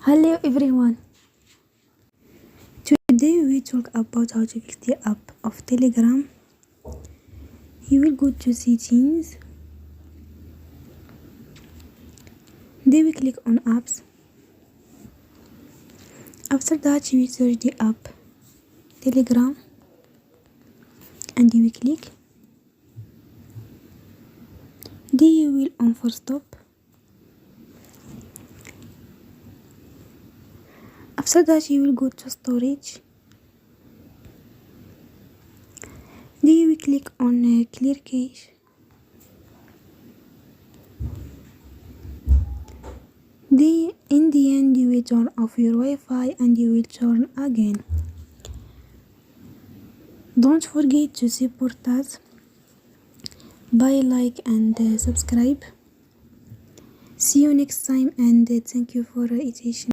Hello everyone. Today we talk about how to fix the app of Telegram. You will go to settings. Then we click on apps. After that you will search the app Telegram and you will click. Then you will on for stop. After that you will go to storage. Then you will click on clear cache. Then in the end you will turn off your Wi-Fi and you will turn again. Don't forget to support us by like and subscribe. See you next time and thank you for attention.